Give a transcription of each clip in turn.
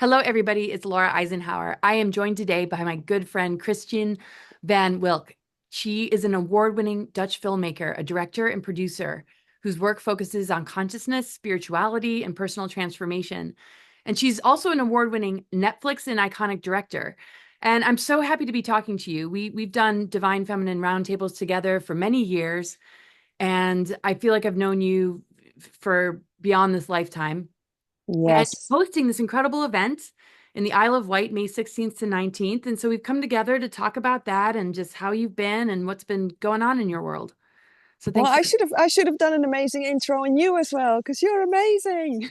Hello, everybody. It's Laura Eisenhower. I am joined today by my good friend, Christianne van Wijk. She is an award-winning Dutch filmmaker, a director and producer whose work focuses on consciousness, spirituality, and personal transformation. And she's also an award-winning Netflix and Ickonic director. And I'm so happy to be talking to you. We've done Divine Feminine Roundtables together for many years, and I feel like I've known you for beyond this lifetime. And Yes. hosting this incredible event in the Isle of Wight, May 16th to 19th. And so we've come together to talk about that and just how you've been and what's been going on in your world. So Well, thanks for I should have done an amazing intro on you as well because you're amazing.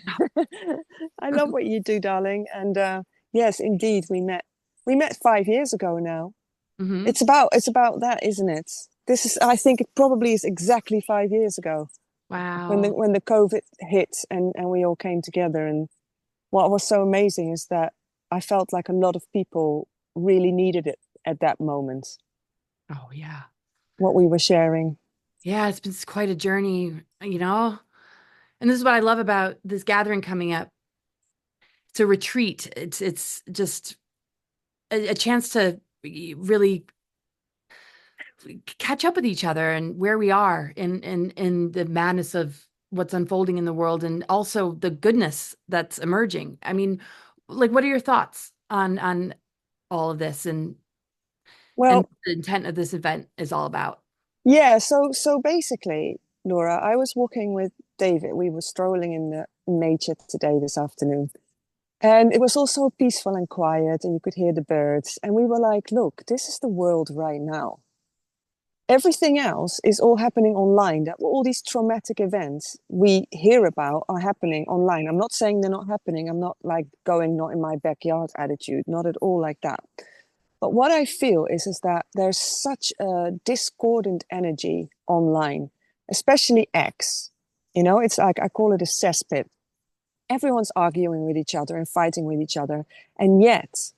I love what you do, darling. And yes, indeed, we met 5 years ago now. hmm It's about that, isn't it? This is I think it probably is exactly 5 years ago when the Wow. when the COVID hit and we all came together. And what was so amazing is that I felt like a lot of people really needed it at that moment, Oh, yeah. what we were sharing. Yeah, it's been quite a journey, you know? And this is what I love about this gathering coming up. It's a retreat. It's just a chance to really catch up with each other and where we are in the madness of what's unfolding in the world and also the goodness that's emerging. I mean, like, what are your thoughts on all of this and Well, the intent of this event is all about? yeah, so basically, Laura, I was walking with David. We were strolling in the nature today this afternoon. And it was all so peaceful and quiet, and you could hear the birds. And we were like, look, this is the world right now. Everything else is all happening online. That all these traumatic events we hear about are happening online. I'm not saying they're not happening. I'm not like going not in my backyard attitude, not at all like that. But what I feel is that there's such a discordant energy online, especially X. It's like I call it a cesspit. Everyone's arguing with each other and fighting with each other. And yet,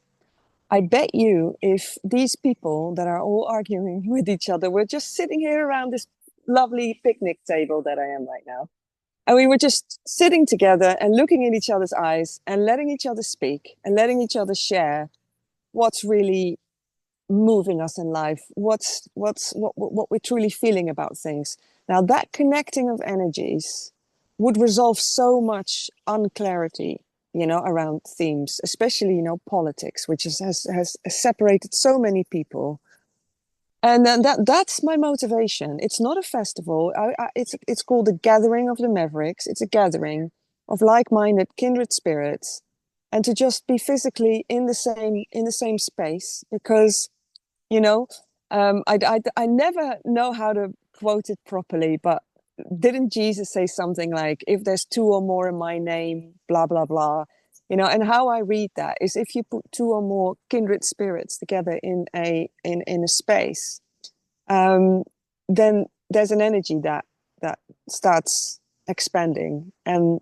I bet you if these people that are all arguing with each other were just sitting here around this lovely picnic table that I am right now, and we were just sitting together and looking in each other's eyes and letting each other speak and letting each other share what's really moving us in life, what we're truly feeling about things. Now that connecting of energies would resolve so much unclarity, around themes, especially politics, which has separated so many people. And then that's my motivation. It's not a festival. It's called the Gathering of the Mavericks. It's a gathering of like-minded kindred spirits, and to just be physically in the same space because you know I never know how to quote it properly, but didn't Jesus say something like, if there's two or more in my name, blah blah blah? And how I read that is, if you put two or more kindred spirits together in a space, um then there's an energy that starts expanding, and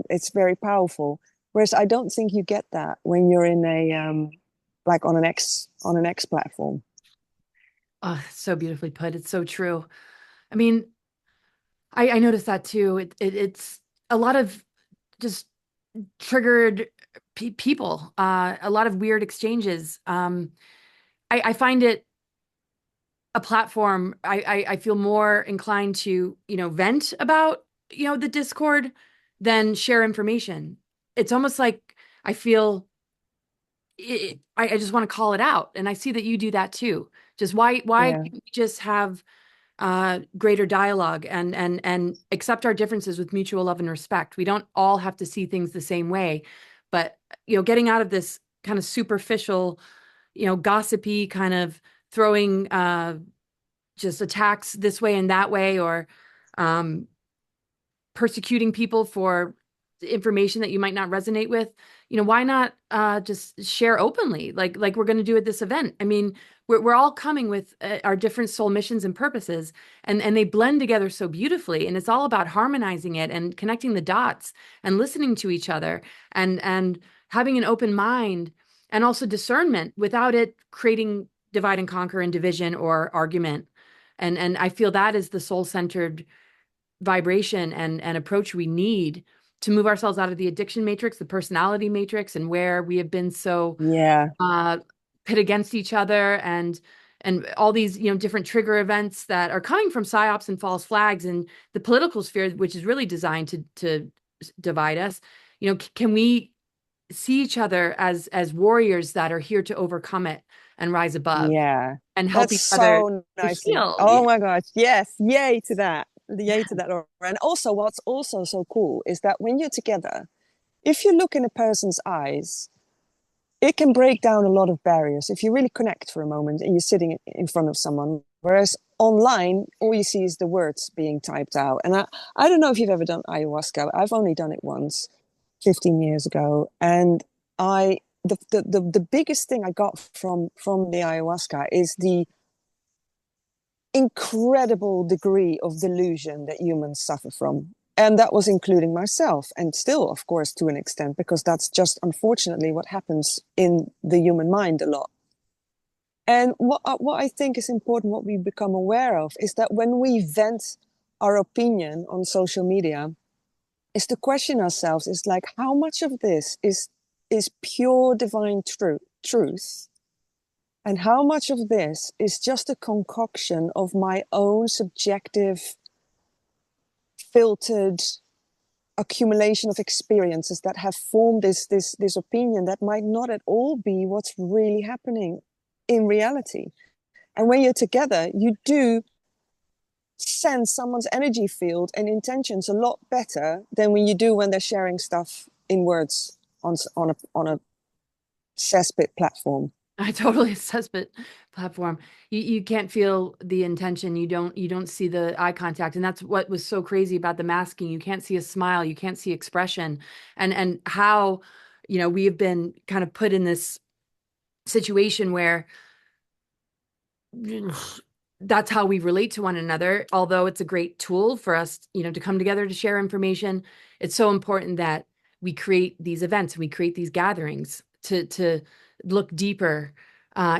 it's very powerful. Whereas I don't think you get that when you're in a like on an X platform. Oh, so beautifully put. It's so true. I mean, I noticed that too. It's a lot of just triggered people, a lot of weird exchanges. I find it a platform. I feel more inclined to, vent about, the Discord than share information. It's almost like I feel I just want to call it out. And I see that you do that too. Just why Yeah. can't we just have greater dialogue and accept our differences with mutual love and respect? We don't all have to see things the same way, but getting out of this kind of superficial, gossipy kind of throwing just attacks this way and that way, or um, persecuting people for information that you might not resonate with. Why not just share openly, like we're going to do at this event? I mean, we're all coming with our different soul missions and purposes, and they blend together so beautifully. And it's all about harmonizing it and connecting the dots and listening to each other and having an open mind and also discernment without it creating divide and conquer and division or argument. And I feel that is the soul centered vibration and approach we need to move ourselves out of the addiction matrix, the personality matrix, and where we have been so Yeah, pit against each other, and all these, different trigger events that are coming from psyops and false flags and the political sphere, which is really designed to divide us. Can we see each other as warriors that are here to overcome it and rise above yeah. and help That's each other so to nicely. heal? Oh my gosh. Yes. Yay to that. Yay to that, Laura. And also, what's also so cool is that when you're together, if you look in a person's eyes, it can break down a lot of barriers if you really connect for a moment and you're sitting in front of someone. Whereas online, all you see is the words being typed out. And I don't know if you've ever done ayahuasca. I've only done it once, 15 years ago. And the biggest thing I got from the ayahuasca is the incredible degree of delusion that humans suffer from. And that was including myself, and still, of course, to an extent, because that's just unfortunately what happens in the human mind a lot. And what I think is important, what we become aware of, is that when we vent our opinion on social media, is to question ourselves, is like, how much of this is pure divine truth, and how much of this is just a concoction of my own subjective, filtered accumulation of experiences that have formed this opinion that might not at all be what's really happening in reality. And when you're together, you do sense someone's energy field and intentions a lot better than when you do when they're sharing stuff in words on a cesspit platform. I totally assess it platform. You can't feel the intention. You don't see the eye contact. And that's what was so crazy about the masking. You can't see a smile, you can't see expression. And how, we have been kind of put in this situation where that's how we relate to one another. Although it's a great tool for us, to come together to share information, it's so important that we create these events and we create these gatherings to look deeper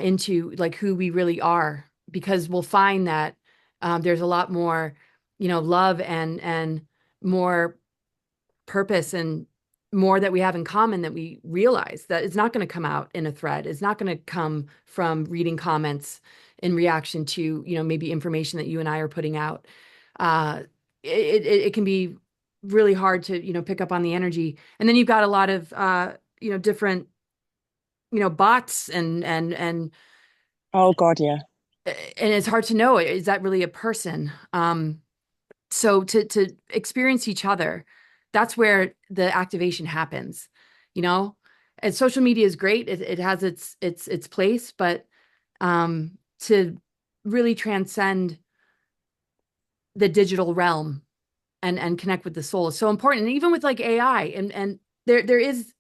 into like who we really are, because we'll find that there's a lot more, love and more purpose and more that we have in common, that we realize that it's not going to come out in a thread. It's not going to come from reading comments in reaction to, maybe information that you and I are putting out. It can be really hard to, pick up on the energy. And then you've got a lot of, different, bots and Oh God, yeah. it's hard to know, is that really a person? So to experience each other, that's where the activation happens, you know? And social media is great. It has its place, but to really transcend the digital realm and connect with the soul is so important. And even with like AI, and there is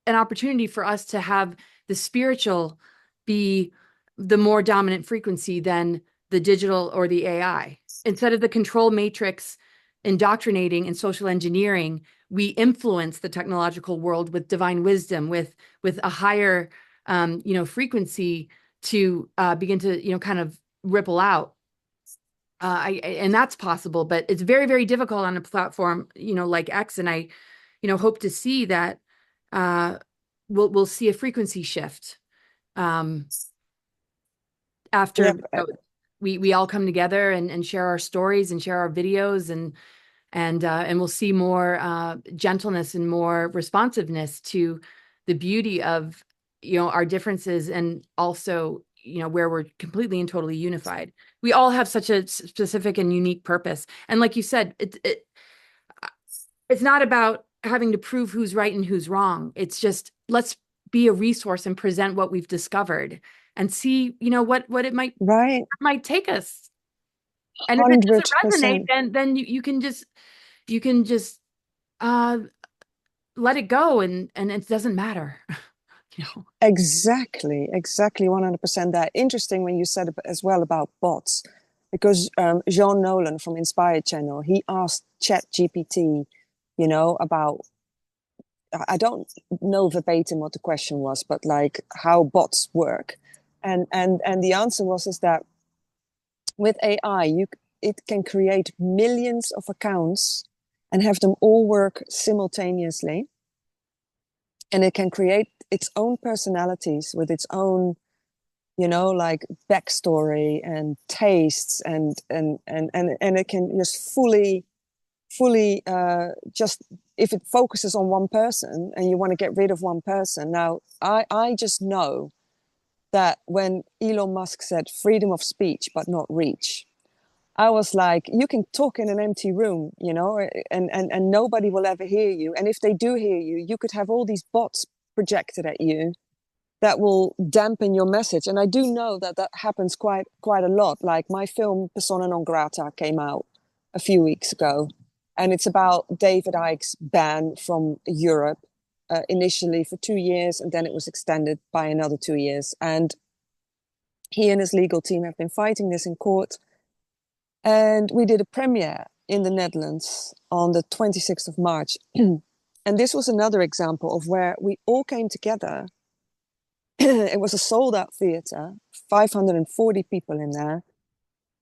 an opportunity for us to have the spiritual be the more dominant frequency than the digital or the AI. Instead of the control matrix indoctrinating and social engineering, we influence the technological world with divine wisdom, with a higher frequency to begin to kind of ripple out. And that's possible, but it's very, very difficult on a platform, like X. And I, hope to see that we'll see a frequency shift um, after Yep. we all come together and share our stories and share our videos, and we'll see more gentleness and more responsiveness to the beauty of our differences, and also where we're completely and totally unified. We all have such a specific and unique purpose, and like you said, it's not about having to prove who's right and who's wrong. It's just, let's be a resource and present what we've discovered and see what it Right. might take us. And if it doesn't resonate, 100%. then you can just uh let it go, and it doesn't matter. you know Exactly, 100% that. Interesting when you said as well about bots, because Jean Nolan from Inspired Channel, he asked Chat GPT, about, I don't know verbatim what the question was, but like how bots work. And the answer was is that with AI, it can create millions of accounts and have them all work simultaneously. And it can create its own personalities with its own, like backstory and tastes, and it can just fully just, if it focuses on one person and you want to get rid of one person. Now, I just know that when Elon Musk said freedom of speech but not reach, I was like, you can talk in an empty room, and nobody will ever hear you. And if they do hear you, you could have all these bots projected at you that will dampen your message. And I do know that that happens quite a lot. Like my film Persona Non Grata came out a few weeks ago, and it's about David Icke's ban from Europe, initially for 2 years, and then it was extended by another 2 years. And he and his legal team have been fighting this in court. And we did a premiere in the Netherlands on the 26th of March. And this was another example of where we all came together. It was a sold out theater, 540 people in there.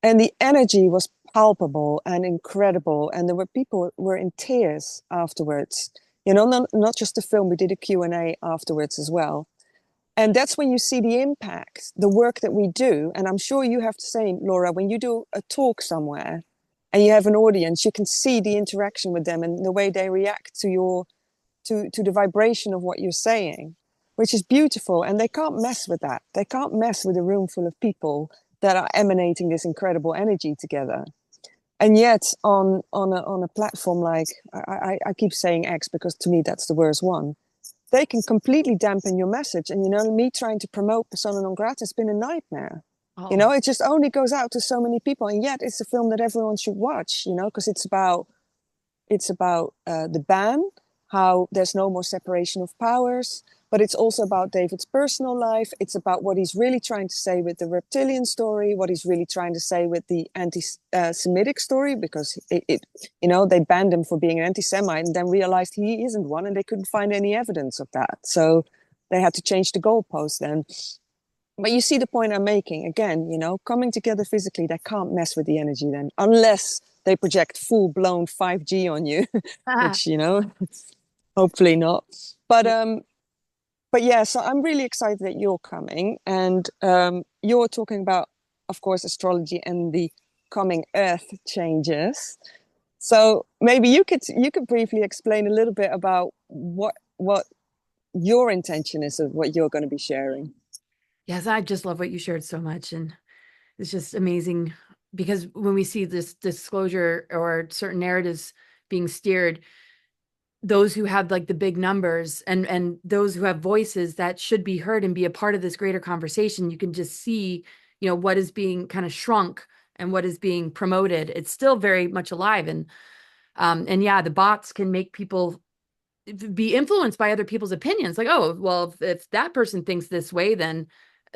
And the energy was palpable and incredible. And there were people who were in tears afterwards. Not just the film, we did a Q&A afterwards as well. And that's when you see the impact, the work that we do. And I'm sure you have the same, Laura, when you do a talk somewhere and you have an audience, you can see the interaction with them and the way they react to the vibration of what you're saying, which is beautiful. And they can't mess with that. They can't mess with a room full of people that are emanating this incredible energy together. And yet on a platform like, I keep saying X because to me that's the worst one, they can completely dampen your message. And, me trying to promote Persona Non Grata has been a nightmare. Oh. It just only goes out to so many people. And yet it's a film that everyone should watch, because it's about the ban, how there's no more separation of powers, but it's also about David's personal life. It's about what he's really trying to say with the reptilian story, what he's really trying to say with the anti-Semitic story, because they banned him for being an anti-Semite and then realized he isn't one, and they couldn't find any evidence of that. So they had to change the goalpost then. But you see the point I'm making. Again, coming together physically, they can't mess with the energy then, unless they project full-blown 5G on you, which, hopefully not. But yeah, so I'm really excited that you're coming, and you're talking about, of course, astrology and the coming Earth changes. So maybe you could briefly explain a little bit about what your intention is of what you're going to be sharing. Yes, I just love what you shared so much. And it's just amazing because when we see this disclosure or certain narratives being steered, those who have like the big numbers and those who have voices that should be heard and be a part of this greater conversation, you can just see, what is being kind of shrunk and what is being promoted. It's still very much alive. And yeah, the bots can make people be influenced by other people's opinions. Like, oh, well, if that person thinks this way, then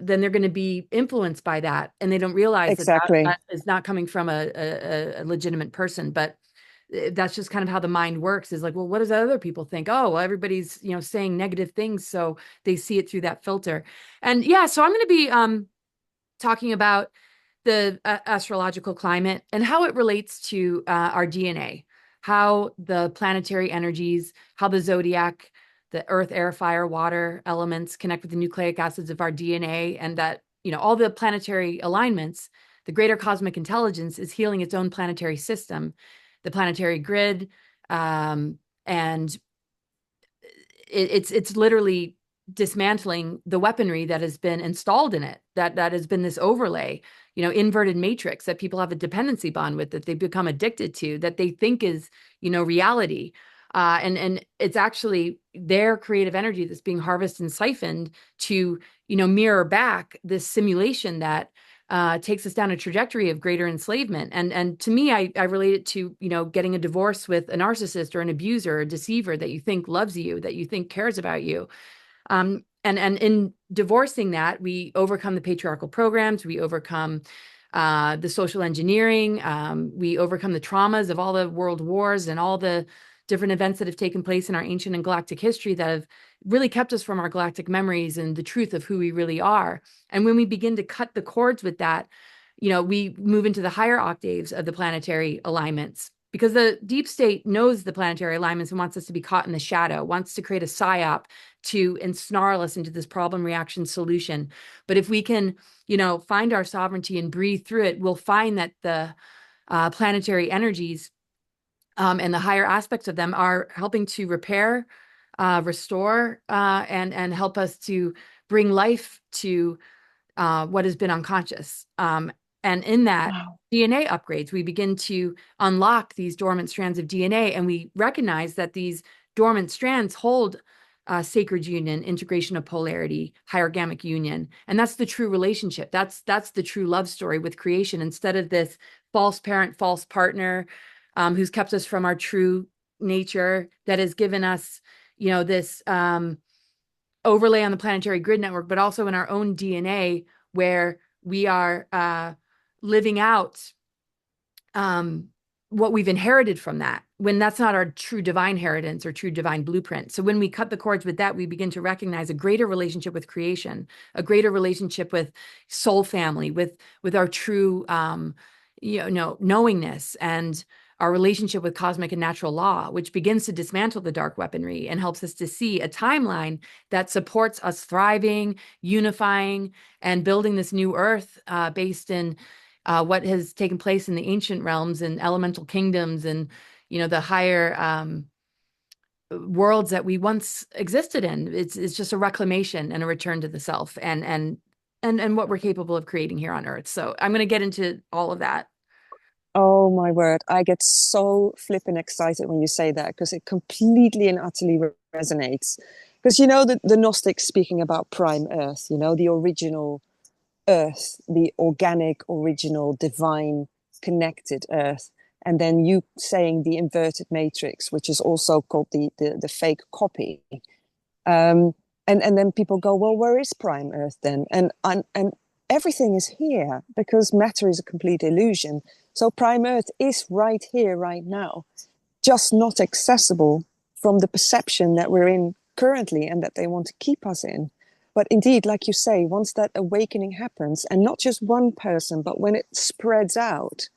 they're going to be influenced by that, and they don't realize that Exactly. is not coming from a legitimate person. But that's just kind of how the mind works, is like, well, what does other people think? Oh, well, everybody's saying negative things, so they see it through that filter. And yeah, so I'm going to be talking about the astrological climate and how it relates to our DNA, how the planetary energies, how the zodiac, the earth, air, fire, water elements connect with the nucleic acids of our DNA, and that, all the planetary alignments, the greater cosmic intelligence is healing its own planetary system, the planetary grid. And it's literally dismantling the weaponry that has been installed in it, that has been this overlay, inverted matrix that people have a dependency bond with, that they become addicted to, that they think is, reality. And it's actually their creative energy that's being harvested and siphoned to, mirror back this simulation that takes us down a trajectory of greater enslavement. And to me, I relate it to, getting a divorce with a narcissist or an abuser or a deceiver that you think loves you, that you think cares about you. And in divorcing that, we overcome the patriarchal programs, we overcome the social engineering, we overcome the traumas of all the world wars and all the different events that have taken place in our ancient and galactic history that have really kept us from our galactic memories and the truth of who we really are. And when we begin to cut the cords with that, we move into the higher octaves of the planetary alignments. because the deep state knows the planetary alignments and wants us to be caught in the shadow, wants to create a psyop to ensnarl us into this problem reaction solution. But if we can, find our sovereignty and breathe through it, we'll find that the planetary energies and the higher aspects of them are helping to repair, restore, and help us to bring life to what has been unconscious. And in that, Wow. DNA upgrades, we begin to unlock these dormant strands of DNA, and we recognize that these dormant strands hold sacred union, integration of polarity, hierogamic union, and that's the true relationship. That's the true love story with creation, instead of this false parent, false partner, who's kept us from our true nature, that has given us, this overlay on the planetary grid network, but also in our own DNA, where we are living out what we've inherited from that, when that's not our true divine inheritance or true divine blueprint. So when we cut the cords with that, we begin to recognize a greater relationship with creation, a greater relationship with soul family, with our true knowingness, and our relationship with cosmic and natural law, which begins to dismantle the dark weaponry and helps us to see a timeline that supports us thriving, unifying, and building this new earth based in what has taken place in the ancient realms and elemental kingdoms, and the higher worlds that we once existed in. It's just a reclamation and a return to the self, and what we're capable of creating here on Earth. So I'm going to get into all of that. Oh my word. I get so flippin' excited when you say that because it completely and utterly resonates. Because the Gnostics speaking about prime earth, the original earth, the organic, original, divine, connected earth. And then you saying the inverted matrix, which is also called the fake copy. Um, and then people go, well, where is prime earth then? And everything is here because matter is a complete illusion. So prime earth is right here, right now, just not accessible from the perception that we're in currently and that they want to keep us in. But indeed, like you say, once that awakening happens, and not just one person, but when it spreads out,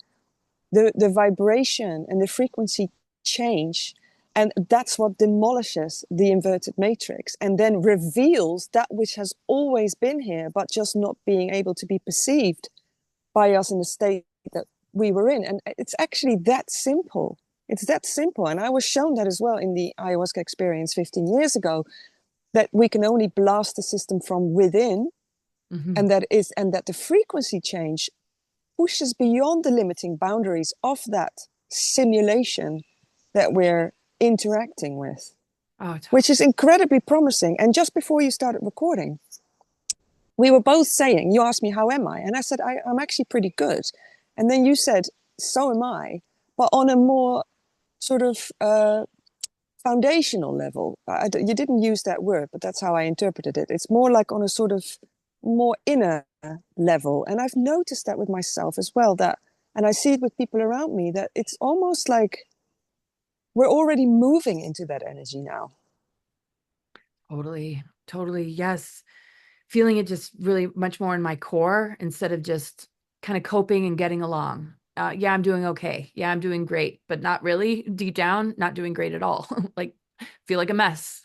the vibration and the frequency change. And that's what demolishes the inverted matrix and then reveals that which has always been here, but just not being able to be perceived by us in the state that we were in. And it's actually that simple. It's that simple. And I was shown that as well in the ayahuasca experience 15 years ago, that we can only blast the system from within, Mm-hmm. and that the frequency change pushes beyond the limiting boundaries of that simulation that we're interacting with, Oh, which is incredibly promising. And just before you started recording, we were both saying, you asked me, how am I? And I said, I'm actually pretty good. And then you said, so am I, but on a more sort of foundational level. You didn't use that word, but that's how I interpreted it. It's more like on a sort of more inner level. And I've noticed that with myself as well, and I see it with people around me, that it's almost like we're already moving into that energy now. Totally, totally. Yes. Feeling it just really much more in my core, instead of just kind of coping and getting along. Yeah, I'm doing okay. Yeah, I'm doing great, but not really deep down, not doing great at all. Like, feel like a mess.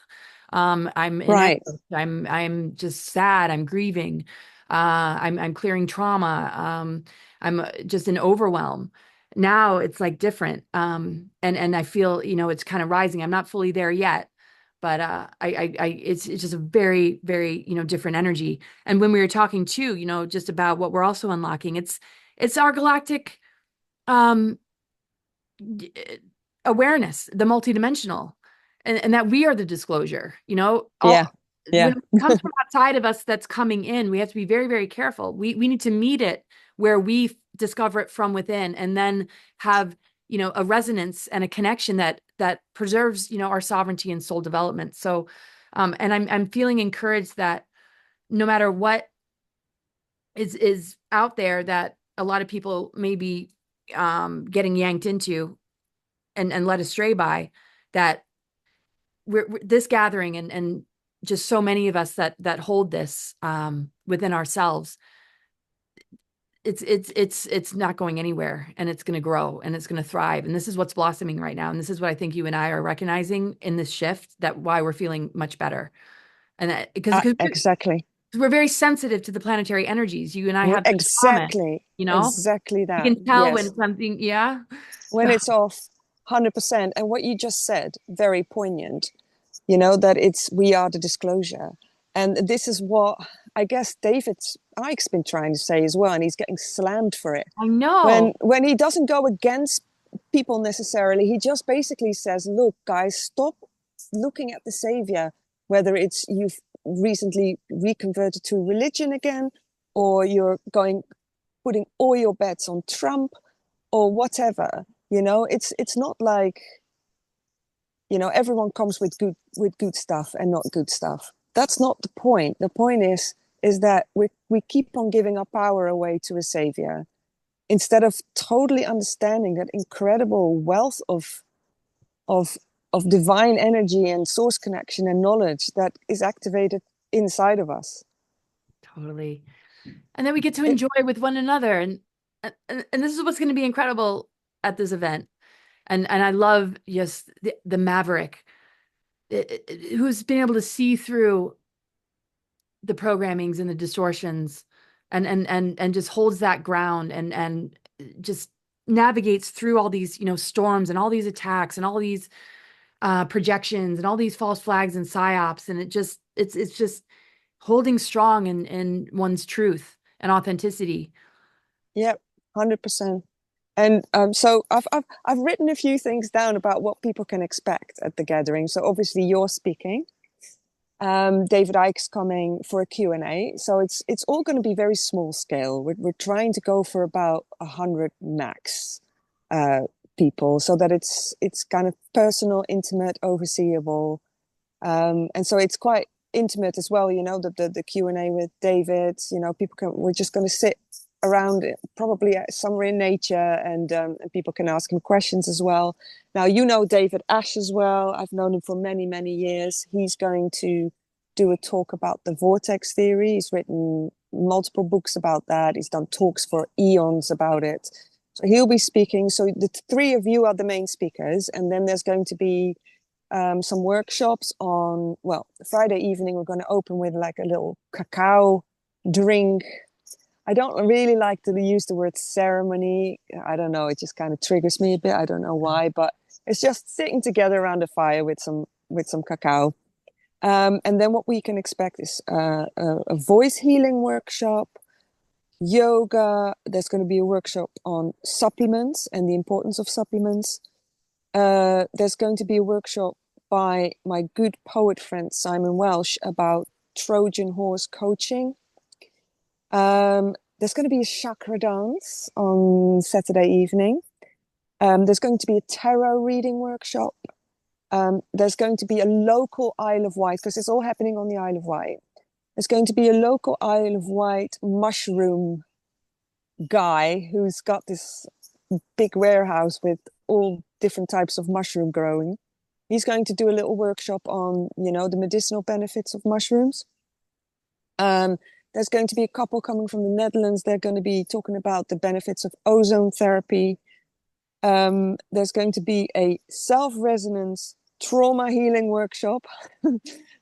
I'm in Right. anguish. I'm just sad. I'm grieving. I'm clearing trauma. I'm just in overwhelm. Now it's like different. And I feel, it's kind of rising. I'm not fully there yet, but it's just a very, very, different energy. And when we were talking too, just about what we're also unlocking, it's our galactic um awareness, the multidimensional, and that we are the disclosure, all Yeah. when Yeah. it comes from outside of us that's coming in, we have to be very, very careful. We need to meet it where we discover it from within, and then have, a resonance and a connection that preserves, our sovereignty and soul development. So and I'm feeling encouraged that no matter what is out there, that a lot of people may be getting yanked into and led astray by, that we're this gathering, and just so many of us that hold this within ourselves, it's not going anywhere, and it's going to grow and it's going to thrive. And this is what's blossoming right now. And this is what I think you and I are recognizing in this shift, that why we're feeling much better. And that because Exactly. we're very sensitive to the planetary energies. You and I have that in common, Exactly. you know? Exactly We that. can tell Yes. when something, yeah. When it's off 100%. And what you just said, very poignant, that we are the disclosure. And this is what I guess David Icke's been trying to say as well. And he's getting slammed for it. I know. When he doesn't go against people necessarily, he just basically says, look, guys, stop looking at the savior, whether it's you've recently reconverted to religion again, or you're putting all your bets on Trump or whatever. It's not like, everyone comes with good stuff and not good stuff. That's not the point. The point is that we keep on giving our power away to a savior instead of totally understanding that incredible wealth of of divine energy and source connection and knowledge that is activated inside of us. Totally. And then we get to It, enjoy with one another. And this is what's going to be incredible at this event. And I love just the Maverick, who's been able to see through the programmings and the distortions, and just holds that ground, and just navigates through all these, storms and all these attacks and all these projections and all these false flags and psyops. And it's just holding strong in one's truth and authenticity. yep, 100%. And so I've written a few things down about what people can expect at the gathering. So obviously you're speaking. David Icke's coming for a Q&A. So it's all going to be very small scale. We're trying to go for about 100 max people, so that it's kind of personal, intimate, overseeable. And so it's quite intimate as well, the Q&A with David. We're just going to sit around probably somewhere in nature, and people can ask him questions as well. Now, David Ash as well. I've known him for many, many years. He's going to do a talk about the vortex theory. He's written multiple books about that. He's done talks for eons about it. So he'll be speaking. So the three of you are the main speakers. And then there's going to be some workshops on, well, Friday evening. We're going to open with like a little cacao drink. I don't really like to use the word ceremony. I don't know. It just kind of triggers me a bit. I don't know why, but it's just sitting together around a fire with some cacao. And then what we can expect is a voice healing workshop, yoga. There's going to be a workshop on supplements and the importance of supplements. There's going to be a workshop by my good poet friend Simon Welsh about Trojan horse coaching. There's going to be a chakra dance on Saturday evening. There's going to be a tarot reading workshop. There's going to be a local Isle of Wight, because it's all happening on the Isle of Wight. There's going to be a local Isle of Wight mushroom guy who's got this big warehouse with all different types of mushroom growing. He's going to do a little workshop on, the medicinal benefits of mushrooms. There's going to be a couple coming from the Netherlands. They're going to be talking about the benefits of ozone therapy. There's going to be a self-resonance trauma healing workshop.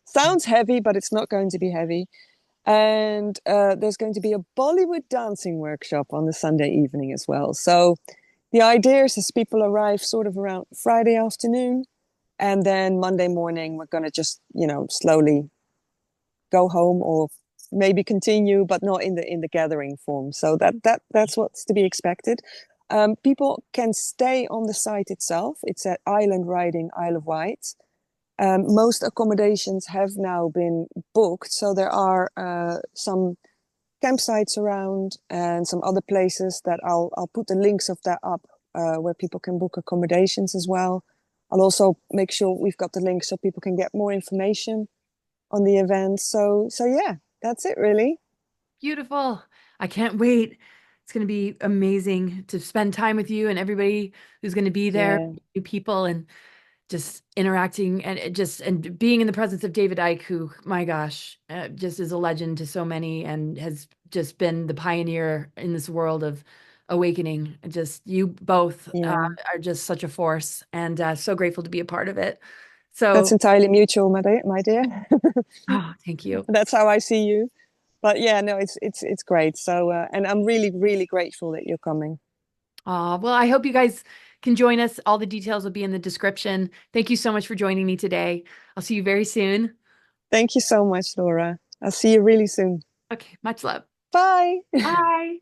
Sounds heavy, but it's not going to be heavy. And there's going to be a Bollywood dancing workshop on the Sunday evening as well. So the idea is, as people arrive sort of around Friday afternoon, and then Monday morning, we're going to just, slowly go home, or maybe continue, but not in the gathering form. So that's what's to be expected. People can stay on the site itself. It's at Island Riding, Isle of Wight. Most accommodations have now been booked, so there are some campsites around and some other places that I'll put the links of that up, where people can book accommodations as well. I'll also make sure we've got the link so people can get more information on the event. So yeah, that's it really. Beautiful. I can't wait. It's going to be amazing to spend time with you and everybody who's going to be there, Yeah. new people. And just interacting and and being in the presence of David Icke, who, my gosh, just is a legend to so many and has just been the pioneer in this world of awakening. Just you both Yeah, are just such a force, and so grateful to be a part of it. that's So, entirely mutual, my dear. oh, thank you. That's how I see you. But yeah, no, it's great. So and I'm really, really grateful that you're coming. Well, I hope you guys can join us. All the details will be in the description. Thank you so much for joining me today. I'll see you very soon. Thank you so much, Laura. I'll see you really soon. Okay, much love. Bye. Bye.